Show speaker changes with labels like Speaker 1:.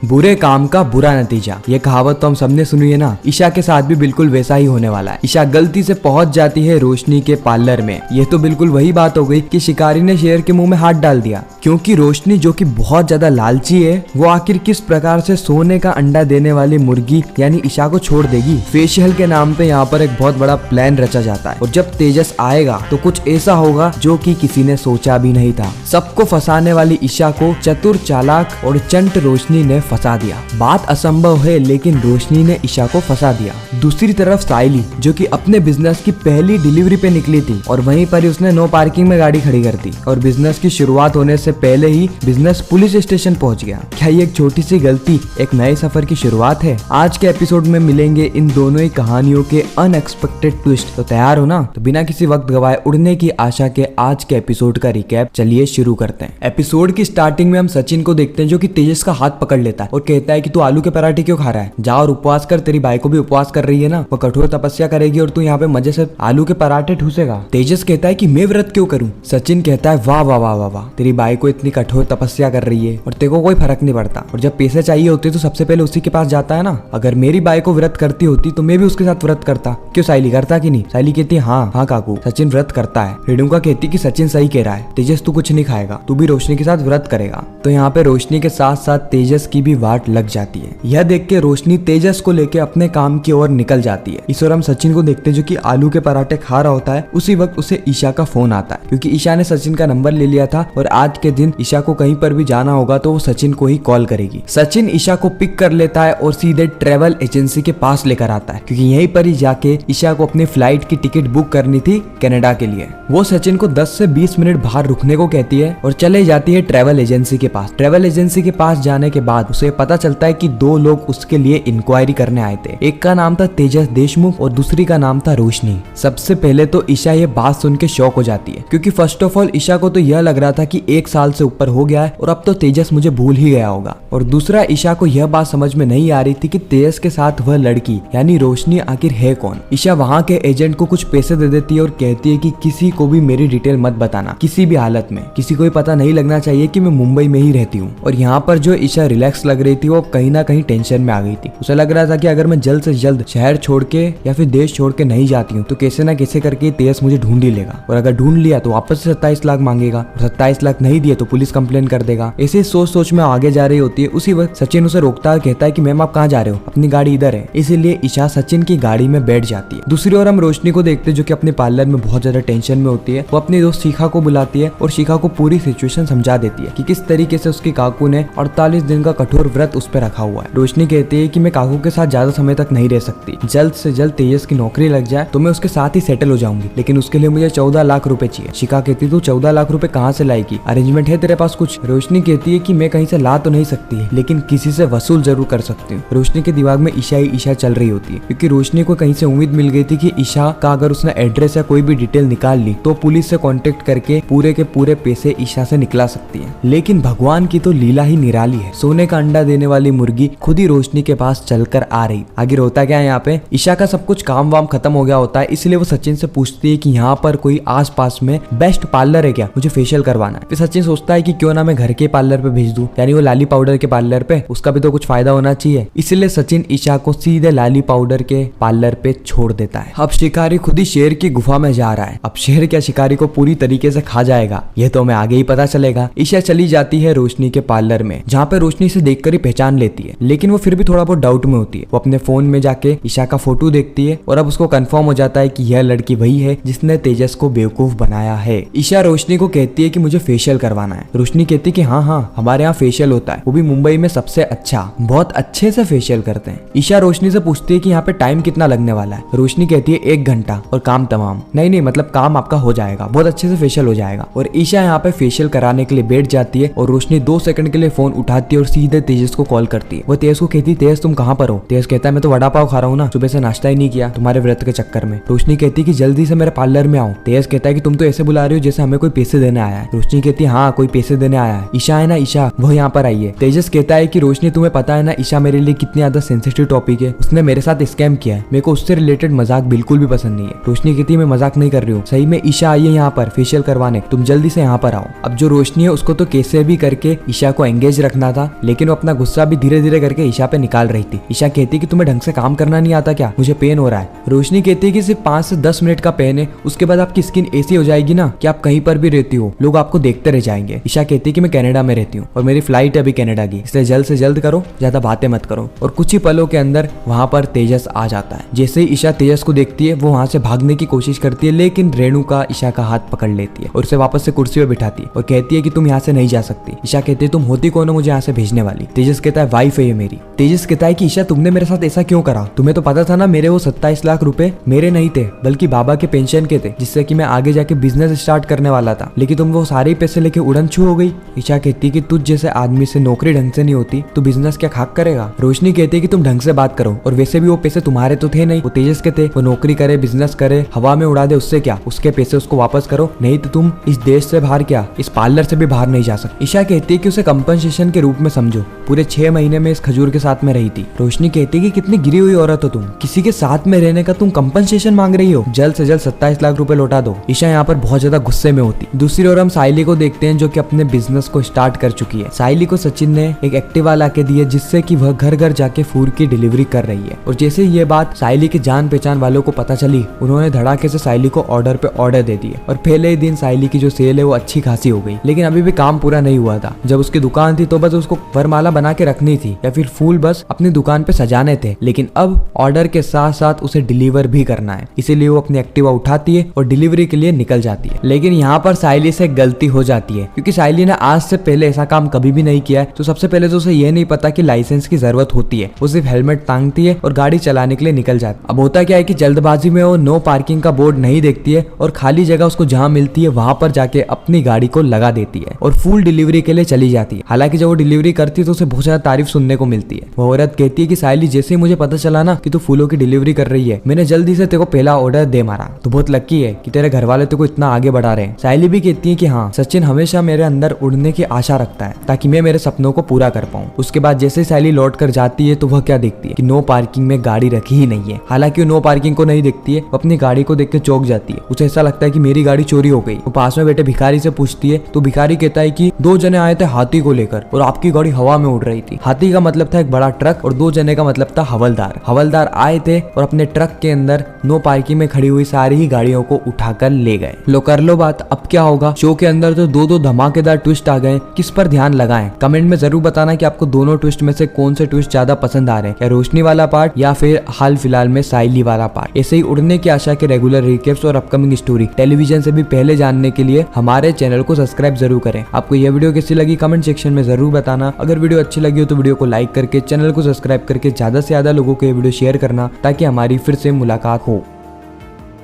Speaker 1: बुरे काम का बुरा नतीजा, ये कहावत तो हम सबने सुनी है ना। ईशा के साथ भी बिल्कुल वैसा ही होने वाला है। ईशा गलती से पहुंच जाती है रोशनी के पार्लर में। ये तो बिल्कुल वही बात हो गई कि शिकारी ने शेर के मुंह में हाथ डाल दिया, क्योंकि रोशनी जो कि बहुत ज्यादा लालची है, वो आखिर किस प्रकार से सोने का अंडा देने वाली मुर्गी यानी ईशा को छोड़ देगी। फेशियल के नाम पे यहाँ पर एक बहुत बड़ा प्लान रचा जाता है और जब तेजस आएगा तो कुछ ऐसा होगा जो कि किसी ने सोचा भी नहीं था। सबको फंसाने वाली ईशा को चतुर, चालाक और चंट रोशनी ने फंसा दिया। बात असंभव है लेकिन रोशनी ने ईशा को फंसा दिया। दूसरी तरफ साइली जो कि अपने बिजनेस की पहली डिलीवरी पे निकली थी और वहीं पर ही उसने नो पार्किंग में गाड़ी खड़ी कर दी और बिजनेस की शुरुआत होने से पहले ही बिजनेस पुलिस स्टेशन पहुंच गया। क्या ये एक छोटी सी गलती एक नए सफर की शुरुआत है? आज के एपिसोड में मिलेंगे इन दोनों ही कहानियों के अनएक्सपेक्टेड ट्विस्ट। तो तैयार हो ना? तो बिना किसी वक्त गवाए उड़ने की आशा के आज के एपिसोड का रिकैप चलिए शुरू करते हैं। एपिसोड की स्टार्टिंग में हम सचिन को देखते हैं जो कि तेजस का हाथ पकड़ लेता है और कहता है कि तू आलू के पराठे क्यों खा रहा है? जा और उपवास कर, तेरी बाई को भी उपवास कर रही है ना, वो कठोर तपस्या करेगी और तू यहाँ पे मजे से आलू के पराठे ठूसेगा। तेजस कहता है कि मैं व्रत क्यों करूं? सचिन कहता है वाह वाह वाह वाह वाह, तेरी बाई को इतनी कठोर तपस्या कर रही है और तेरे को कोई फर्क नहीं पड़ता, और जब पैसे चाहिए होते तो सबसे पहले उसी के पास जाता है ना। अगर मेरी बाई को व्रत करती होती तो मैं भी उसके साथ व्रत करता। क्यों साइली, करता कि नहीं? साइली कहती है हाँ हाँ काकू, सचिन व्रत करता है। रेणुका कहती कि सचिन सही कह रहा है, तेजस तू कुछ नहीं खाएगा, तू भी रोशनी के साथ व्रत करेगा। तो यहाँ पे रोशनी के साथ साथ तेजस की भी वाट लग जाती है। यह देख के रोशनी तेजस को लेके अपने काम की ओर निकल जाती है। इस ओर हम सचिन को देखते हैं जो कि आलू के पराठे खा रहा होता है। उसी वक्त उसे ईशा का फोन आता है, क्योंकि ईशा ने सचिन का नंबर ले लिया था और आज के दिन ईशा को कहीं पर भी जाना होगा तो वो सचिन को ही कॉल करेगी। सचिन ईशा को पिक कर लेता है और सीधे ट्रेवल एजेंसी के पास लेकर आता है, क्योंकि यहीं पर ही जाके ईशा को अपनी फ्लाइट की टिकट बुक करनी थी कनाडा के लिए। वो सचिन को 10 से 20 मिनट बाहर रुकने को कहती है और चले जाती है ट्रेवल एजेंसी के पास। ट्रेवल एजेंसी के पास जाने के बाद उसे पता चलता है कि दो लोग उसके लिए इंक्वायरी करने आए थे। एक का नाम था तेजस देशमुख और दूसरी का नाम था रोशनी। सबसे पहले तो ईशा ये बात सुन के शॉक हो जाती है, क्योंकि फर्स्ट ऑफ ऑल ईशा को तो यह लग रहा था कि 1 साल से ऊपर हो गया है और अब तो तेजस मुझे भूल ही गया होगा। और दूसरा, ईशा को यह बात समझ में नहीं आ रही थी कि तेजस के साथ वह लड़की यानी रोशनी आखिर है कौन। ईशा वहाँ के एजेंट को कुछ पैसे दे देती है और कहती है कि किसी को भी मेरी डिटेल मत बताना, किसी भी हालत में, किसी को पता नहीं लगना चाहिए कि मैं मुंबई में ही रहती हूँ। और यहाँ पर जो ईशा रिलैक्स लग रही थी वो कहीं ना कहीं टेंशन में आ गई थी। उसे लग रहा था कि अगर मैं जल्द से जल्द शहर छोड़ के या फिर देश छोड़ के नहीं जाती हूँ तो कैसे ना कैसे करके तेजस मुझे ढूंढ ही लेगा, और अगर ढूंढ लिया तो वापस से 27 लाख मांगेगा और 27 लाख नहीं दिए तो पुलिस कंप्लेन कर देगा। ऐसे सोच सोच में आगे जा रही होती है। उसी वक्त सचिन उसे रोकता है, कहता है कि मैम आप कहाँ जा रहे हो, अपनी गाड़ी इधर है। इसीलिए ईशा सचिन की गाड़ी में बैठ जाती है। दूसरी ओर हम रोशनी को देखते हैं जो कि अपने पार्लर में बहुत ज्यादा टेंशन में होती है। वो अपनी दोस्त शिखा को बुलाती है और शिखा को पूरी सिचुएशन समझा देती है कि किस तरीके से उसकी काकू ने 48 दिन का कठोर व्रत उस पर रखा हुआ है। रोशनी कहती है कि मैं काकू के साथ ज्यादा समय तक नहीं रह सकती, जल्द से जल्द तेजस की नौकरी लग जाए तो मैं उसके साथ ही सेटल हो जाऊंगी, लेकिन उसके लिए मुझे 14 लाख रुपए चाहिए। शिखा कहती है तू 14 लाख रुपए कहाँ से लाएगी, अरेंजमेंट है तेरे पास कुछ? रोशनी कहती है कि मैं कहीं से ला तो नहीं सकती लेकिन किसी से वसूल जरूर कर सकती हूँ। रोशनी के दिमाग में ईशा ही ईशा चल रही होती है, क्योंकि रोशनी को कहीं से उम्मीद मिल गई थी कि ईशा का अगर उसने एड्रेस या कोई भी डिटेल निकाल ली तो पुलिस से कांटेक्ट करके पूरे के पूरे पैसे ईशा से निकला सकती है। लेकिन भगवान की तो लीला ही निराली है। सोने का अंडा देने वाली मुर्गी खुद ही रोशनी के पास चलकर आ रही। आगे होता क्या है, यहाँ पे ईशा का सब कुछ काम वाम खत्म हो गया होता है, इसलिए वो सचिन से पूछती है कि यहाँ पर कोई आस पास में बेस्ट पार्लर है क्या, मुझे फेशियल करवाना है। फिर सचिन सोचता है कि क्यों ना मैं घर के पार्लर पे भेज दूं, यानी वो लाली पाउडर के पार्लर पे, उसका भी तो कुछ फायदा होना चाहिए। इसलिए सचिन ईशा को सीधे लाली पाउडर के पार्लर पे छोड़ देता है। अब शिकारी खुद ही शेर की गुफा में जा रहा है। अब शेर क्या शिकारी को पूरी तरीके से खा जाएगा ये तो हमें आगे ही पता चलेगा। ईशा चली जाती है रोशनी के पार्लर में, जहाँ पे रोशनी से देखकर ही पहचान लेती है, लेकिन वो फिर भी थोड़ा बहुत डाउट में होती है। वो अपने फोन में जाके ईशा का फोटो देखती है और अब उसको कंफर्म हो जाता है कि यह लड़की वही है जिसने तेजस को बेवकूफ बनाया है। ईशा रोशनी को कहती है कि मुझे फेशियल करवाना है। रोशनी कहती है कि हाँ हाँ हमारे यहाँ फेशियल होता है, वो भी मुंबई में सबसे अच्छा, बहुत अच्छे से फेशियल करते हैं। ईशा रोशनी से पूछती है कि यहाँ पे टाइम कितना लगने वाला है। रोशनी कहती है 1 घंटा और काम तमाम। नहीं मतलब काम आपका हो जाएगा, बहुत अच्छे से फेशियल हो जाएगा। और ईशा यहाँ पे फेशियल कराने के लिए बैठ जाती है और रोशनी 2 सेकंड के लिए फोन उठाती है और सीधे तेजस को कॉल करती है। वो तेजस को कहती है तेजस तुम कहाँ पर हो? तेजस कहता है मैं तो वड़ा पाव खा रहा हूँ ना, सुबह से नाश्ता ही नहीं किया तुम्हारे व्रत के चक्कर में। रोशनी कहती है कि जल्दी से मेरे पार्लर में आओ। तेजस कहता है कि तुम तो ऐसे बुला रही हो जैसे हमें कोई पैसे देने आया है। रोशनी कहती है हाँ कोई पैसे देने आया है, ईशा है ना ईशा, वो यहाँ पर आई है। तेजस कहता है कि रोशनी तुम्हें पता है ना ईशा मेरे लिए कितनी ज्यादा सेंसिटिव टॉपिक है, उसने मेरे साथ स्कैम किया है, मेरे को उससे रिलेटेड मजाक बिल्कुल भी पसंद नहीं है। रोशनी कहती है मैं मजाक नहीं कर रही हूँ, सही में ईशा आई है यहाँ पर फेशियल करवाने, तुम जल्दी से यहाँ पर आओ। अब जो रोशनी है उसको तो कैसे भी करके ईशा को एंगेज रखना था, लेकिन लेकिन वो अपना गुस्सा भी धीरे धीरे करके ईशा पे निकाल रही थी। ईशा कहती है कि तुम्हें ढंग से काम करना नहीं आता क्या, मुझे पेन हो रहा है। रोशनी कहती है कि सिर्फ 5 से 10 मिनट का पेन है, उसके बाद आपकी स्किन ऐसी हो जाएगी ना कि आप कहीं पर भी रहती हो लोग आपको देखते रह जाएंगे। ईशा कहती है कि मैं कनाडा में रहती हूँ और मेरी फ्लाइट है अभी कनाडा की, इसलिए जल्द से जल्द करो, ज्यादा बातें मत करो। और कुछ ही पलों के अंदर वहां पर तेजस आ जाता है। जैसे ही ईशा तेजस को देखती है वो वहां से भागने की कोशिश करती है, लेकिन रेणुका ईशा का हाथ पकड़ लेती है और उसे वापस से कुर्सी पे बिठाती है और कहती है कि तुम यहाँ से नहीं जा सकती। ईशा कहती है तुम होती कौन हो मुझे यहाँ से भेजने वाली। तेजस कहता है वाइफ है ये मेरी। तेजस कहता है कि ईशा तुमने मेरे साथ ऐसा क्यों करा, तुम्हें तो पता था ना मेरे वो 27 लाख रुपए मेरे नहीं थे बल्कि बाबा के पेंशन के थे, जिससे कि मैं आगे जाके बिजनेस स्टार्ट करने वाला था, लेकिन तुम वो सारे पैसे लेके उड़न छू हो गई। ईशा कहती है कि तुझ जैसे आदमी से नौकरी ढंग से नहीं होती तो बिजनेस क्या खाक करेगा। रोशनी कहती है कि तुम ढंग से बात करो, और वैसे भी वो पैसे तुम्हारे तो थे नहीं, वो तेजस के थे। वो नौकरी करे बिजनेस करे हवा में उड़ा दे, उससे क्या, उसके पैसे उसको वापस करो, नहीं तो तुम इस देश से बाहर क्या इस पार्लर से भी बाहर नहीं जा सकती। ईशा कहती है कि उसे कंपनसेशन के रूप में समझो, पूरे 6 महीने में इस खजूर के साथ में रही थी। रोशनी कहती है कि कितनी गिरी हुई औरत हो तुम, किसी के साथ में रहने का तुम कंपनसेशन मांग रही हो, जल्द से जल्द 27 लाख रुपए लौटा दो। ईशा यहाँ पर बहुत ज्यादा गुस्से में होती। दूसरी ओर हम साइली को देखते हैं जो कि अपने बिजनेस को स्टार्ट कर चुकी है। साइली को सचिन ने एक एक्टिवा ला के दी है जिससे कि वह घर घर जाके फूड की डिलीवरी कर रही है। और जैसे ये बात साइली के जान पहचान वालों को पता चली, उन्होंने धड़ाके से साइली को ऑर्डर पे ऑर्डर दे दिए और पहले ही दिन साइली की जो सेल है वो अच्छी खासी हो गई। लेकिन अभी भी काम पूरा नहीं हुआ था। जब उसकी दुकान थी तो बस उसको वरमाला बना के रखनी थी या फिर फूल बस अपनी दुकान पे सजाने थे, लेकिन अब ऑर्डर के साथ साथ उसे डिलीवर भी करना है, इसीलिए वो अपनी एक्टिवा उठाती है और डिलीवरी के लिए निकल जाती है। लेकिन यहाँ पर साइली से गलती हो जाती है, क्योंकि साइली ने आज से पहले ऐसा काम कभी भी नहीं किया है। तो सबसे पहले तो उसे ये नहीं पता कि लाइसेंस की जरूरत होती है। वो सिर्फ हेलमेट टांगती है और गाड़ी चलाने के लिए निकल जाती है। अब होता क्या है कि जल्दबाजी में वो नो पार्किंग का बोर्ड नहीं देखती है और खाली जगह उसको जहाँ मिलती है वहां पर जाके अपनी गाड़ी को लगा देती है और फुल डिलीवरी के लिए चली जाती है। हालांकि जब वो डिलीवरी करती है तो उसे बहुत ज्यादा तारीफ सुनने को मिलती है। वो औरत कहती है कि साइली जैसे ही मुझे पता चला ना कि तू फूलों की डिलीवरी कर रही है, मैंने जल्दी से तेरे को पहला ऑर्डर दे मारा। तो बहुत लकी है कि तेरे घर वाले तेरे को इतना आगे बढ़ा रहे हैं। साइली भी कहती है कि हाँ, सचिन हमेशा मेरे अंदर उड़ने की आशा रखता है ताकि मैं मेरे सपनों को पूरा कर पाऊं। उसके बाद जैसे साइली लौट कर जाती है तो वह क्या देखती है कि नो पार्किंग में गाड़ी रखी ही नहीं है। हालांकि वो नो पार्किंग को नहीं देखती है, वो अपनी गाड़ी को देख के चौंक जाती है। उसे ऐसा लगता है कि मेरी गाड़ी चोरी हो गई। वो पास में बैठे भिखारी से पूछती है तो भिखारी कहता है कि 2 जने आए थे हाथी को लेकर और आपकी गाड़ी हवा में उड़ रही थी। हाथी का मतलब था एक बड़ा ट्रक और 2 जने का मतलब था हवलदार। हवलदार आए थे और अपने ट्रक के अंदर नो पार्किंग में खड़ी हुई सारी ही गाड़ियों को उठाकर ले गए। लो कर लो बात, अब क्या होगा। शो के अंदर तो 2 धमाकेदार ट्विस्ट आ गए, किस पर ध्यान लगाएं। कमेंट में जरूर बताना कि आपको दोनों ट्विस्ट में से कौन से ट्विस्ट ज्यादा पसंद आ रहे हैं, या रोशनी वाला पार्ट या फिर हाल फिलहाल में साइली वाला पार्ट। ऐसे ही उड़ने की आशा के रेगुलर रिकेप्स और अपकमिंग स्टोरी टेलीविजन से भी पहले जानने के लिए हमारे चैनल को सब्सक्राइब जरूर करें। आपको यह वीडियो कैसी लगी कमेंट सेक्शन में जरूर बताना। अगर वीडियो अच्छी लगी हो तो वीडियो को लाइक करके चैनल को सब्सक्राइब करके ज्यादा से ज्यादा लोगों को ये वीडियो शेयर करना ताकि हमारी फिर से मुलाकात हो।